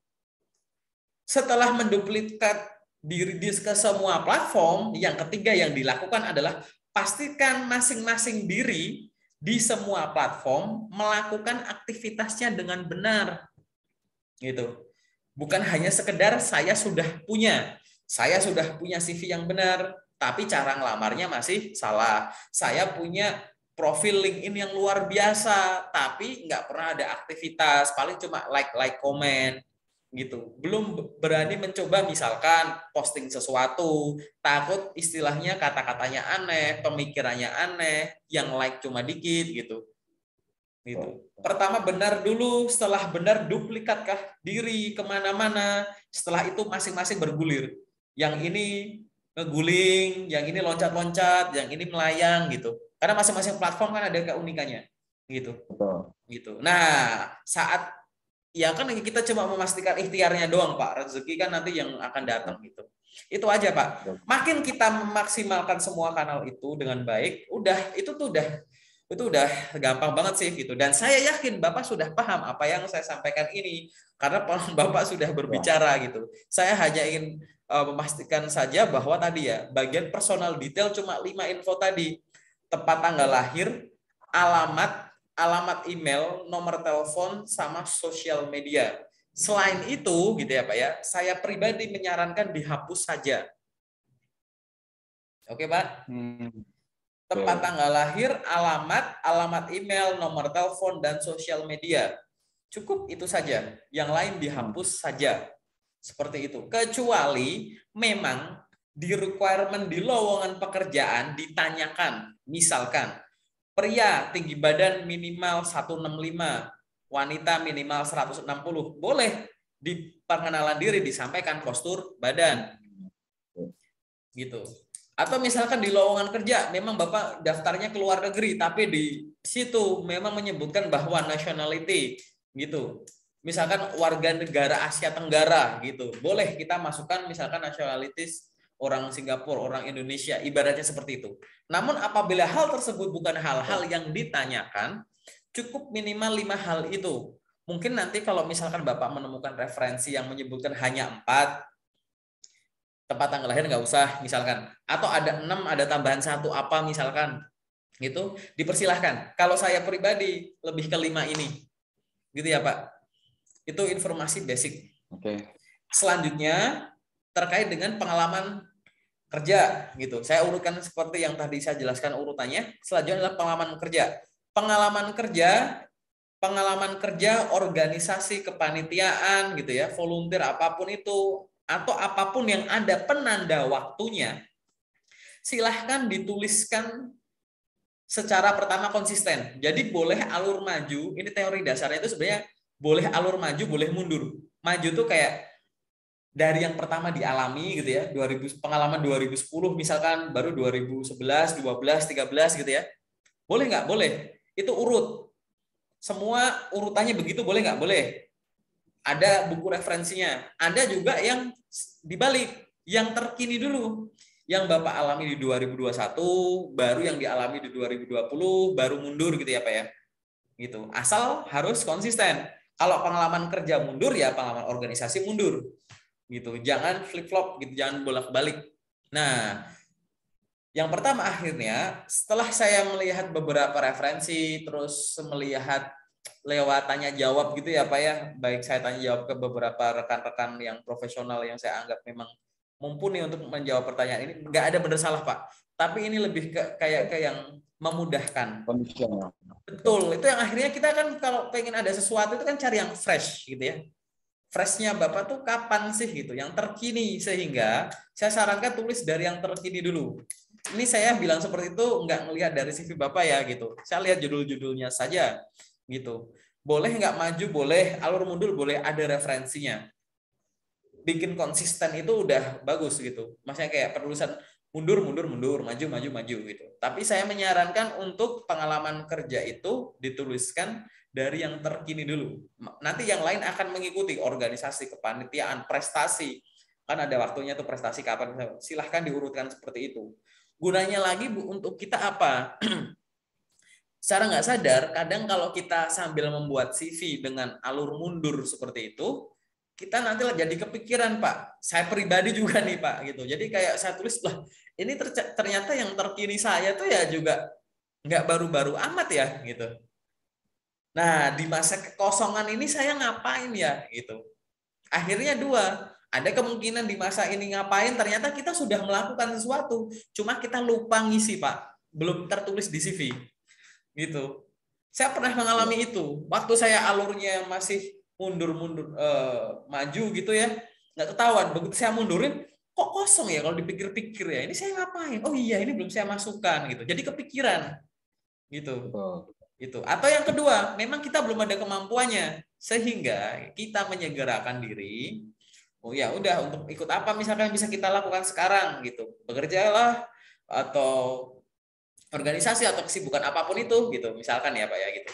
Setelah menduplikat diri ke semua platform, yang ketiga yang dilakukan adalah pastikan masing-masing diri di semua platform melakukan aktivitasnya dengan benar. Gitu. Bukan hanya sekedar saya sudah punya CV yang benar, tapi cara ngelamarnya masih salah. Saya punya profil LinkedIn yang luar biasa, tapi nggak pernah ada aktivitas, paling cuma like komen gitu. Belum berani mencoba misalkan posting sesuatu, takut istilahnya kata-katanya aneh, pemikirannya aneh, yang like cuma dikit gitu. Gitu. Pertama benar dulu, setelah benar duplikatkah diri kemana-mana, setelah itu masing-masing bergulir. Yang ini ngeguling, yang ini loncat-loncat, yang ini melayang gitu. Karena masing-masing platform kan ada keunikannya, gitu. Gitu. Nah, saat ya kan kita cuma memastikan ikhtiarnya doang, Pak. Rezeki kan nanti yang akan datang gitu. Itu aja, Pak. Makin kita memaksimalkan semua kanal itu dengan baik, itu udah gampang banget sih gitu. Dan saya yakin Bapak sudah paham apa yang saya sampaikan ini karena Bapak sudah berbicara gitu. Saya hanya ingin memastikan saja bahwa tadi ya bagian personal detail cuma 5 info tadi. Tempat tanggal lahir, alamat email, nomor telepon sama sosial media. Selain itu gitu ya Pak ya, saya pribadi menyarankan dihapus saja. Oke, Pak? Tempat tanggal lahir, alamat email, nomor telepon, dan sosial media. Cukup itu saja. Yang lain dihapus saja. Seperti itu. Kecuali memang di requirement di lowongan pekerjaan ditanyakan. Misalkan, pria tinggi badan minimal 165, wanita minimal 160. Boleh di pengenalan diri disampaikan postur badan. Gitu. Atau misalkan di lowongan kerja, memang Bapak daftarnya ke luar negeri, tapi di situ memang menyebutkan bahwa nationality, gitu. Misalkan warga negara Asia Tenggara, gitu. Boleh kita masukkan misalkan nationalities orang Singapura, orang Indonesia, ibaratnya seperti itu. Namun apabila hal tersebut bukan hal-hal yang ditanyakan, cukup minimal 5 hal itu. Mungkin nanti kalau misalkan Bapak menemukan referensi yang menyebutkan hanya 4, tempat tanggal lahir nggak usah misalkan, atau ada 6 ada tambahan 1 apa misalkan gitu, dipersilahkan. Kalau saya pribadi lebih ke 5 ini gitu ya Pak. Itu informasi basic. Selanjutnya terkait dengan pengalaman kerja gitu, saya urutkan seperti yang tadi saya jelaskan urutannya. Selanjutnya adalah pengalaman kerja organisasi kepanitiaan gitu ya, volunteer apapun itu, atau apapun yang ada penanda waktunya, silahkan dituliskan secara pertama konsisten. Jadi boleh alur maju, ini teori dasarnya itu sebenarnya boleh alur maju, boleh mundur. Maju tuh kayak dari yang pertama dialami gitu ya, pengalaman 2010 misalkan, baru 2011, 12, 13 gitu ya. Boleh nggak? Boleh. Itu urut. Semua urutannya begitu boleh nggak? Boleh. Ada buku referensinya. Ada juga yang dibalik, yang terkini dulu. Yang Bapak alami di 2021, baru yang dialami di 2020, baru mundur gitu ya Pak ya. Gitu. Asal harus konsisten. Kalau pengalaman kerja mundur ya pengalaman organisasi mundur gitu. Jangan flip-flop gitu, jangan bolak-balik. Nah, yang pertama akhirnya setelah saya melihat beberapa referensi, terus melihat lewat tanya jawab gitu ya Pak ya, baik saya tanya jawab ke beberapa rekan-rekan yang profesional yang saya anggap memang mumpuni untuk menjawab pertanyaan ini, nggak ada benar salah Pak, tapi ini lebih kayak yang memudahkan. Kondisional. Betul, itu yang akhirnya kita kan kalau pengen ada sesuatu itu kan cari yang fresh gitu ya. Freshnya Bapak tuh kapan sih gitu, yang terkini, sehingga saya sarankan tulis dari yang terkini dulu. Ini saya bilang seperti itu nggak melihat dari CV Bapak ya gitu. Saya lihat judul-judulnya saja gitu. Boleh nggak maju, boleh, alur mundur boleh, ada referensinya. Bikin konsisten itu udah bagus gitu. Maksudnya kayak penulisan mundur, mundur, mundur, maju, maju, maju gitu. Tapi saya menyarankan untuk pengalaman kerja itu dituliskan dari yang terkini dulu. Nanti yang lain akan mengikuti, organisasi, kepanitiaan, prestasi. Kan ada waktunya tuh prestasi kapan. Silahkan diurutkan seperti itu. Gunanya lagi Bu, untuk kita apa? Secara nggak sadar, kadang kalau kita sambil membuat CV dengan alur mundur seperti itu, kita nanti jadi kepikiran Pak. Saya pribadi juga nih Pak gitu. Jadi kayak saya tulis lah, ini ternyata yang terkini saya tuh ya juga nggak baru-baru amat ya gitu. Nah di masa kekosongan ini saya ngapain ya gitu. Akhirnya dua, ada kemungkinan di masa ini ngapain, ternyata kita sudah melakukan sesuatu, cuma kita lupa ngisi Pak, belum tertulis di CV gitu. Saya pernah mengalami itu. Waktu saya alurnya masih mundur-mundur maju gitu ya, nggak ketahuan. Begitu saya mundurin, kok kosong ya kalau dipikir-pikir ya. Ini saya ngapain? Oh iya, ini belum saya masukkan gitu. Jadi kepikiran gitu. Itu. Atau yang kedua, memang kita belum ada kemampuannya sehingga kita menyegerakan diri. Oh ya udah, untuk ikut apa misalkan bisa kita lakukan sekarang gitu. Bekerjalah atau organisasi atau kesibukan apapun itu gitu. Misalkan ya Pak ya gitu.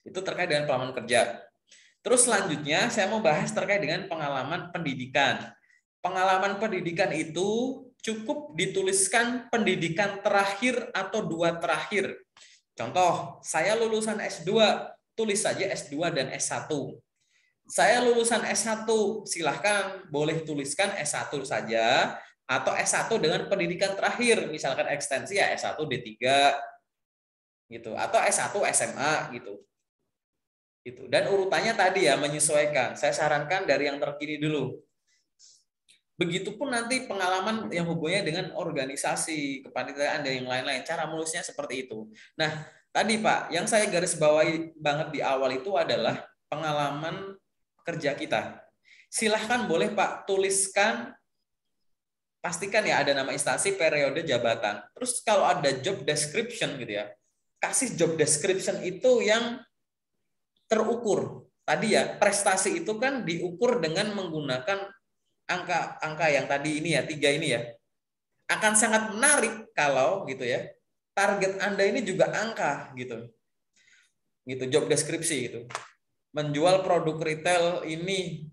Itu terkait dengan pengalaman kerja. Terus selanjutnya saya mau bahas terkait dengan pengalaman pendidikan. Pengalaman pendidikan itu cukup dituliskan pendidikan terakhir atau 2 terakhir. Contoh, saya lulusan S2, tulis saja S2 dan S1. Saya lulusan S1, silahkan boleh tuliskan S1 saja, atau S1 dengan pendidikan terakhir, misalkan ekstensi ya S1 D3, gitu, atau S1 SMA gitu. Gitu. Dan urutannya tadi ya menyesuaikan. Saya sarankan dari yang terkini dulu. Begitupun nanti pengalaman yang hubungannya dengan organisasi, kepanitiaan dan yang lain-lain. Cara menulisnya seperti itu. Nah, tadi Pak, yang saya garis bawahi banget di awal itu adalah pengalaman kerja kita. Silahkan boleh Pak tuliskan, pastikan ya ada nama instansi, periode, jabatan. Terus kalau ada job description gitu ya, kasih job description itu yang terukur. Tadi ya, prestasi itu kan diukur dengan menggunakan angka-angka yang tadi ini ya, 3 ini ya. Akan sangat menarik kalau gitu ya, target Anda ini juga angka gitu. Gitu, job deskripsi gitu. Menjual produk retail ini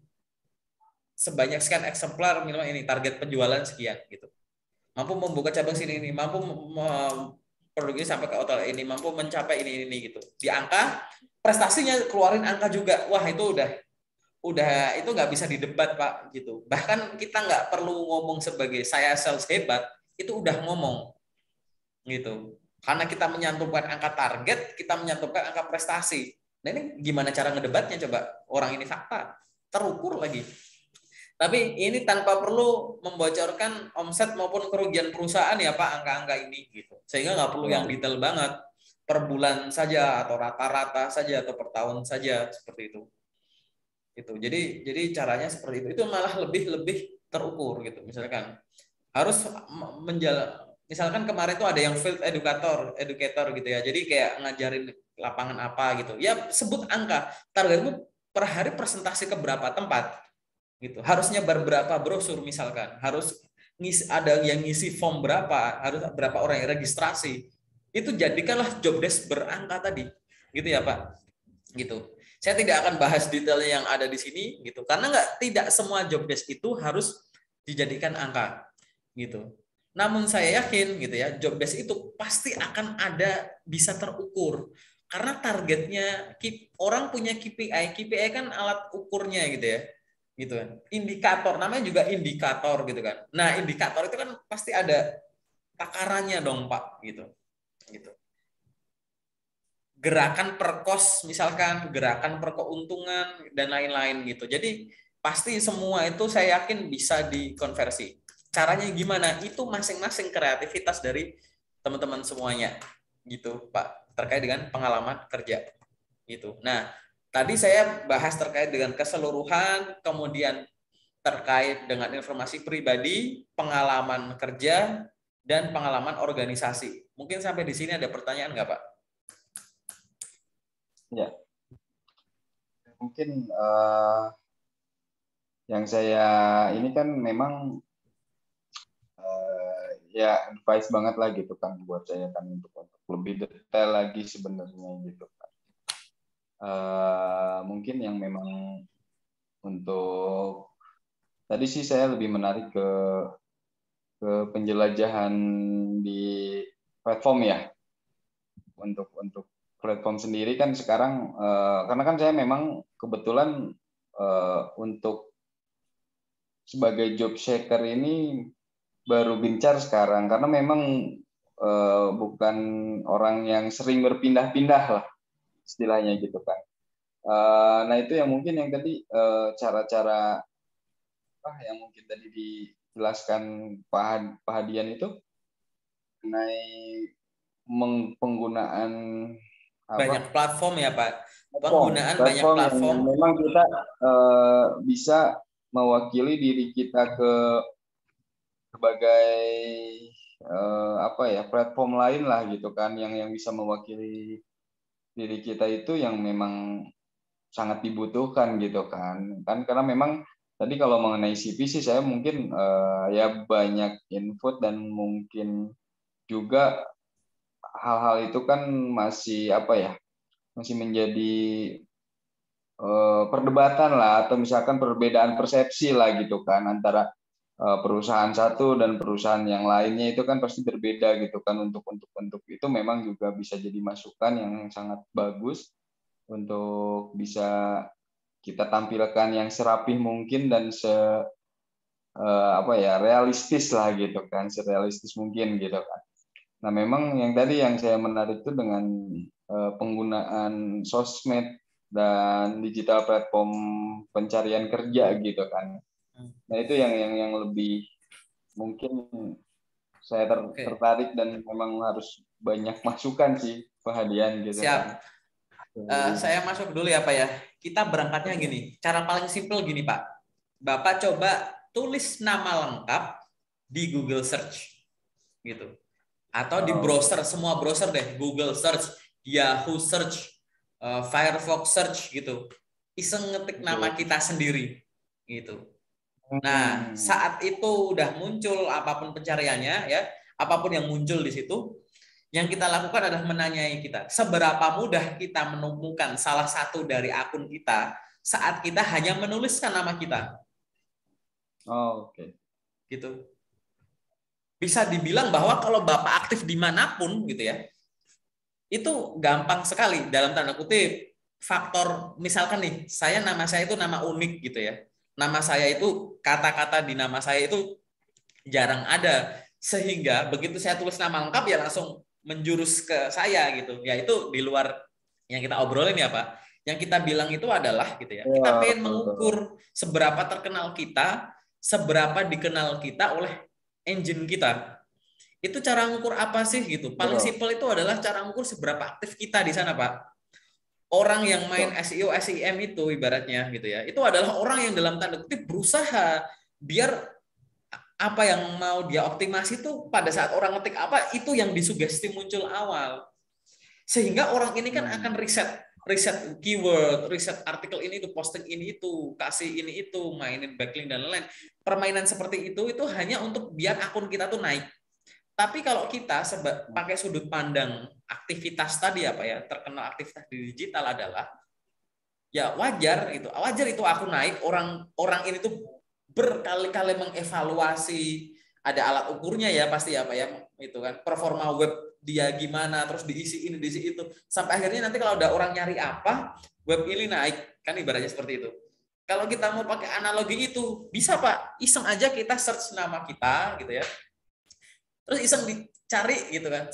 sebanyak sekian eksemplar, minimal ini target penjualan sekian gitu. Mampu membuka cabang sini ini, mampu produk ini sampai ke outlet ini, mampu mencapai ini gitu. Di angka, prestasinya keluarin angka juga. Wah, itu udah itu nggak bisa didebat Pak gitu. Bahkan kita nggak perlu ngomong sebagai saya sales hebat, itu udah ngomong gitu. Karena kita menyantumkan angka target, kita menyantumkan angka prestasi. Nah ini gimana cara ngedebatnya coba? Orang ini fakta, terukur lagi. Tapi ini tanpa perlu membocorkan omset maupun kerugian perusahaan ya Pak, angka-angka ini gitu. Sehingga nggak perlu yang detail banget, per bulan saja atau rata-rata saja atau per tahun saja seperti itu. Itu. Jadi caranya seperti itu. Itu malah lebih terukur gitu. Misalkan harus misalkan kemarin tuh ada yang field educator gitu ya. Jadi kayak ngajarin lapangan apa gitu. Ya sebut angka. Targetmu per hari presentasi ke berapa tempat gitu. Harusnya berapa brosur misalkan. Harus ada yang ngisi form berapa, harus berapa orang yang registrasi. Itu jadikanlah job desk berangka tadi. Gitu ya, Pak. Gitu. Saya tidak akan bahas detailnya yang ada di sini gitu. Karena tidak semua job desk itu harus dijadikan angka gitu. Namun saya yakin gitu ya, job desk itu pasti akan ada bisa terukur. Karena targetnya orang punya KPI, KPI kan alat ukurnya gitu ya. Gitu kan. Indikator, namanya juga indikator gitu kan. Nah, indikator itu kan pasti ada takarannya dong, Pak, gitu. Gitu. Gerakan per kos misalkan, gerakan per keuntungan dan lain-lain gitu. Jadi pasti semua itu saya yakin bisa dikonversi. Caranya gimana? Itu masing-masing kreativitas dari teman-teman semuanya gitu, Pak, terkait dengan pengalaman kerja gitu. Nah, tadi saya bahas terkait dengan keseluruhan, kemudian terkait dengan informasi pribadi, pengalaman kerja, dan pengalaman organisasi. Mungkin sampai di sini ada pertanyaan nggak, Pak? Ya, mungkin yang saya ini kan memang ya advice banget lah gitu kan buat saya kan untuk lebih detail lagi sebenarnya gitu kan. Mungkin yang memang untuk tadi sih saya lebih menarik ke penjelajahan di platform ya, untuk platform sendiri kan sekarang karena kan saya memang kebetulan untuk sebagai job seeker ini baru gencar sekarang karena memang bukan orang yang sering berpindah-pindah lah istilahnya gitu kan. Nah itu yang mungkin yang tadi cara-cara yang mungkin tadi dijelaskan Pak Hadian itu mengenai penggunaan Banyak apa platform ya, Pak. Penggunaan banyak platform yang platform. memang kita bisa mewakili diri kita ke sebagai apa ya platform lain lah gitu kan yang bisa mewakili diri kita itu yang memang sangat dibutuhkan gitu kan karena memang tadi kalau mengenai CV sih saya mungkin ya banyak input dan mungkin juga hal-hal itu kan masih apa ya masih menjadi perdebatan lah atau misalkan perbedaan persepsi lah gitu kan antara perusahaan satu dan perusahaan yang lainnya itu kan pasti berbeda gitu kan untuk itu memang juga bisa jadi masukan yang sangat bagus untuk bisa kita tampilkan yang serapih mungkin dan apa ya realistis lah gitu kan serealistis mungkin gitu kan. Nah memang yang tadi yang saya menarik itu dengan penggunaan sosmed dan digital platform pencarian kerja gitu kan. Nah itu yang lebih mungkin saya Oke, tertarik dan memang harus banyak masukan sih Hadian gitu kan. siap. Saya masuk dulu ya, Pak ya. Kita berangkatnya gini. Cara paling simpel gini, Pak. Bapak coba tulis nama lengkap di Google Search gitu. Atau di Oh, browser, semua browser deh, Google Search, Yahoo Search, Firefox Search gitu. Iseng ngetik nama oke. kita sendiri gitu. Nah, Hmm. saat itu udah muncul apapun pencariannya ya, apapun yang muncul di situ, yang kita lakukan adalah menanyai kita, seberapa mudah kita menemukan salah satu dari akun kita saat kita hanya menuliskan nama kita, Oh, oke. gitu. Bisa dibilang bahwa kalau Bapak aktif dimanapun gitu ya, itu gampang sekali dalam tanda kutip faktor misalkan nih nama saya itu nama unik gitu ya, nama saya itu kata-kata di nama saya itu jarang ada sehingga begitu saya tulis nama lengkap ya langsung menjurus ke saya gitu ya, itu di luar yang kita obrolin ya Pak. Yang kita bilang itu adalah gitu ya, kita Ya, pengen mengukur seberapa terkenal kita, seberapa dikenal kita oleh engine kita. Itu cara ngukur apa sih gitu? Paling betul. simpel itu adalah cara ngukur seberapa aktif kita di sana, Pak. Orang yang main Betul. SEO, SEM itu ibaratnya gitu ya. Itu adalah orang yang dalam tanda kutip berusaha biar apa yang mau dia optimasi itu pada saat orang ngetik apa itu yang disugesti muncul awal. Sehingga orang ini kan akan Hmm. riset keyword, riset artikel ini itu, posting ini itu, kasih ini itu, mainin backlink dan lain-lain. Permainan seperti itu hanya untuk biar akun kita tuh naik. Tapi kalau kita pakai sudut pandang aktivitas tadi apa ya, terkenal aktivitas di digital adalah ya wajar itu aku naik, orang ini tuh berkali-kali mengevaluasi, ada alat ukurnya ya pasti apa ya itu kan performa web dia gimana, terus diisi ini, diisi itu. Sampai akhirnya nanti kalau ada orang nyari apa, web ini naik. Kan ibaratnya seperti itu. Kalau kita mau pakai analogi itu, bisa Pak, iseng aja kita search nama kita gitu ya. Terus iseng dicari gitu kan.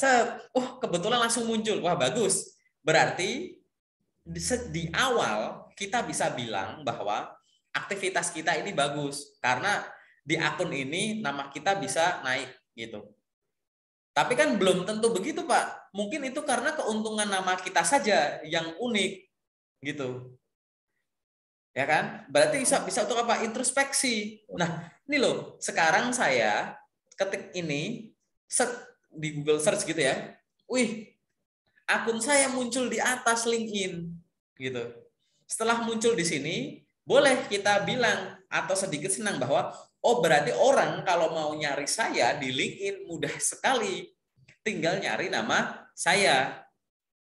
Oh, kebetulan langsung muncul. Wah, bagus. Berarti di awal kita bisa bilang bahwa aktivitas kita ini bagus karena di akun ini nama kita bisa naik gitu. Tapi kan belum tentu begitu, Pak. Mungkin itu karena keuntungan nama kita saja yang unik gitu. Ya kan? Berarti bisa untuk apa? Introspeksi. Nah, ini loh, sekarang saya ketik ini di Google Search gitu ya. Wih, akun saya muncul di atas LinkedIn gitu. Setelah muncul di sini, boleh kita bilang atau sedikit senang bahwa oh berarti orang kalau mau nyari saya di LinkedIn mudah sekali. Tinggal nyari nama saya.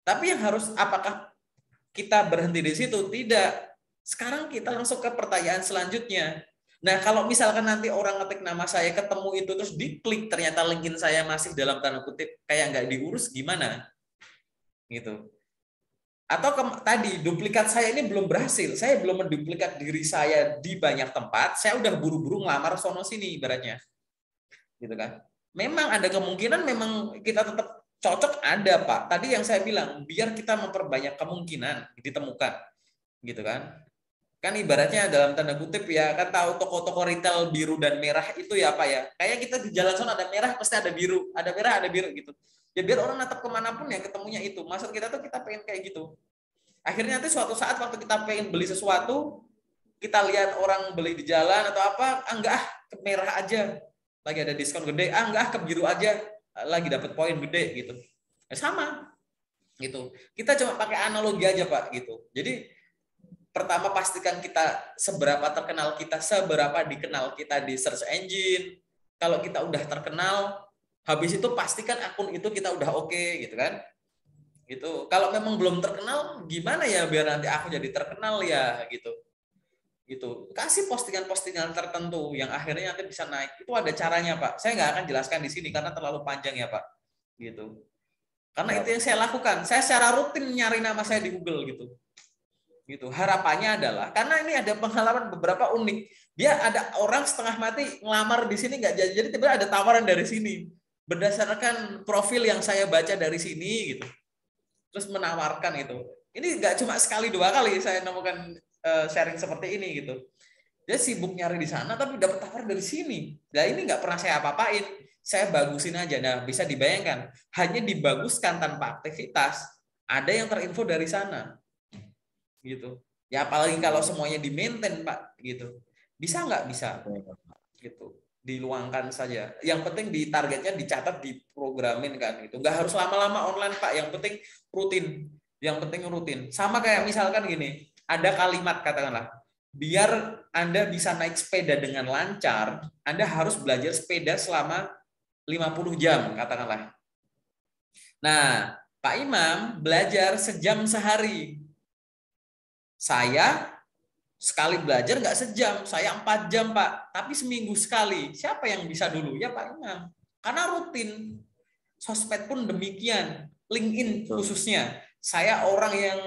Tapi yang harus apakah kita berhenti di situ? Tidak. Sekarang kita langsung ke pertanyaan selanjutnya. Nah, kalau misalkan nanti orang ngetik nama saya ketemu itu terus diklik ternyata LinkedIn saya masih dalam tanda kutip kayak nggak diurus gimana? Gitu. Atau tadi duplikat saya ini belum berhasil. Saya belum menduplikat diri saya di banyak tempat, saya udah buru-buru ngelamar sono sini ibaratnya. Gitu kan. Memang ada kemungkinan memang kita tetap cocok ada, Pak. Tadi yang saya bilang, biar kita memperbanyak kemungkinan ditemukan. Gitu kan. Kan ibaratnya dalam tanda kutip ya, kan tahu toko-toko retail biru dan merah itu ya Pak ya. Kayak kita di jalan sana ada merah pasti ada biru, ada merah ada biru gitu. Ya biar orang natap kemanapun ya ketemunya itu. Maksud kita tuh kita pengen kayak gitu. Akhirnya nanti suatu saat waktu kita pengen beli sesuatu, kita lihat orang beli di jalan atau apa, enggak ke merah aja, lagi ada diskon gede, enggak ke biru aja, lagi dapat poin gede gitu. Sama gitu. Kita cuma pakai analogi aja Pak gitu. Jadi pertama pastikan kita seberapa terkenal kita, seberapa dikenal kita di search engine. Kalau kita udah terkenal, habis itu pastikan akun itu kita udah oke, gitu kan. Gitu. Kalau memang belum terkenal, gimana ya biar nanti aku jadi terkenal ya gitu. Gitu. Kasih postingan-postingan tertentu yang akhirnya nanti bisa naik. Itu ada caranya, Pak. Saya nggak akan jelaskan di sini karena terlalu panjang ya, Pak. Gitu. Karena itu yang saya lakukan. Saya secara rutin nyari nama saya di Google gitu. Gitu. Harapannya adalah karena ini ada pengalaman beberapa unik. Dia ada orang setengah mati ngelamar di sini nggak jadi tiba-tiba ada tawaran dari sini berdasarkan profil yang saya baca dari sini gitu. Terus menawarkan itu. Ini nggak cuma sekali dua kali saya nemukan sharing seperti ini gitu. Dia sibuk nyari di sana tapi dapat tawaran dari sini. Nah ini nggak pernah saya apa-apain. Saya bagusin aja. Nah bisa dibayangkan hanya dibaguskan tanpa aktivitas. Ada yang terinfo dari sana. Gitu ya, apalagi kalau semuanya di maintain Pak gitu, bisa nggak bisa gitu, diluangkan saja, yang penting di targetnya dicatat, diprogramin kan gitu, nggak harus lama-lama online Pak, yang penting rutin, sama kayak misalkan gini, ada kalimat katakanlah biar Anda bisa naik sepeda dengan lancar, Anda harus belajar sepeda selama 50 jam katakanlah. Nah Pak Imam belajar sejam sehari. Saya sekali belajar nggak sejam, saya 4 jam Pak, tapi seminggu sekali. Siapa yang bisa dulu? Ya Pak Imam. Karena rutin. Sosmed pun demikian. LinkedIn khususnya. Saya orang yang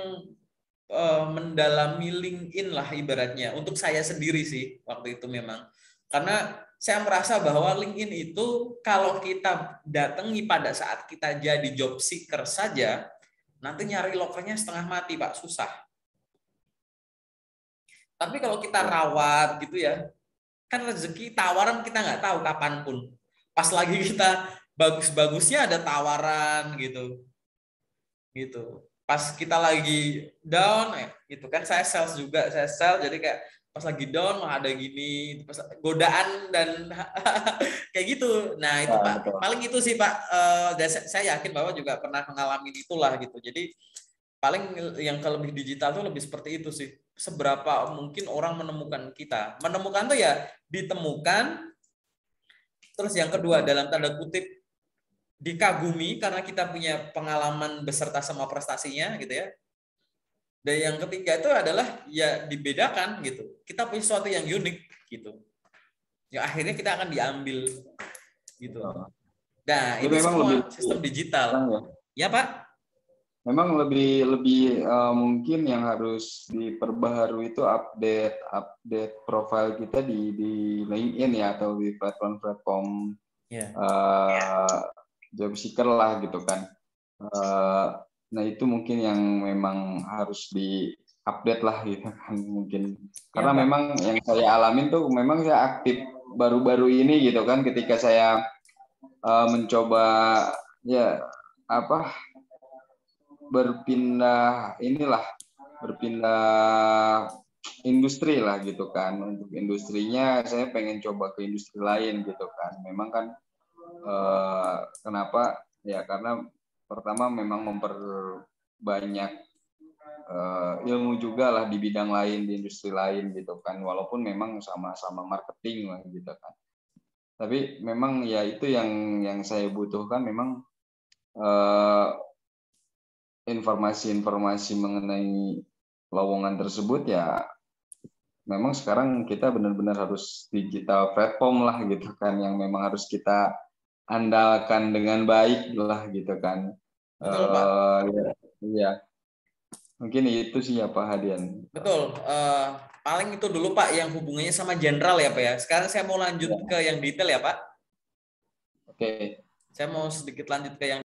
mendalami LinkedIn lah ibaratnya. Untuk saya sendiri sih waktu itu memang. Karena saya merasa bahwa LinkedIn itu kalau kita datangi pada saat kita jadi job seeker saja, nanti nyari lokernya setengah mati Pak, susah. Tapi kalau kita rawat gitu ya, kan rezeki tawaran kita nggak tahu kapanpun. Pas lagi kita bagus-bagusnya ada tawaran gitu. Gitu. Pas kita lagi down, gitu kan saya sales juga, saya sales jadi kayak pas lagi down mah ada gini, pas godaan dan kayak gitu. Nah itu Pak, paling itu sih Pak. Saya yakin bahwa juga pernah mengalami itulah gitu. Jadi paling yang ke lebih digital tuh lebih seperti itu sih. Seberapa mungkin orang menemukan kita. Menemukan tuh ya ditemukan. Terus yang kedua dalam tanda kutip dikagumi karena kita punya pengalaman beserta sama prestasinya gitu ya. Dan yang ketiga itu adalah ya dibedakan gitu. Kita punya sesuatu yang unik gitu. Ya akhirnya kita akan diambil gitu. Nah, Dia ini memang lebih semua sistem digital. ya. Ya, Pak? Memang lebih lebih mungkin yang harus diperbaharui itu update update profile kita di LinkedIn ya, atau di platform-platform Ya. job seeker lah gitu kan. Nah itu mungkin yang memang harus di-update lah gitu kan mungkin. Ya, Karena Pak. memang yang saya alamin tuh memang saya aktif baru-baru ini gitu kan, ketika saya mencoba ya apa berpindah industri lah gitu kan. Untuk industrinya saya pengen coba ke industri lain gitu kan. Memang kan kenapa ya, karena pertama memang memperbanyak ilmu juga lah di bidang lain, di industri lain gitu kan, walaupun memang sama-sama marketing lah gitu kan. Tapi memang ya itu yang saya butuhkan, memang informasi-informasi mengenai lowongan tersebut ya. Memang sekarang kita benar-benar harus digital platform lah gitu kan, yang memang harus kita andalkan dengan baik lah gitu kan. Betul, Pak. Ya, mungkin itu sih ya Pak Hadian. Betul. Paling itu dulu, Pak, yang hubungannya sama general ya, Pak ya. Sekarang saya mau lanjut Ya, ke yang detail ya, Pak. oke. Saya mau sedikit lanjut ke yang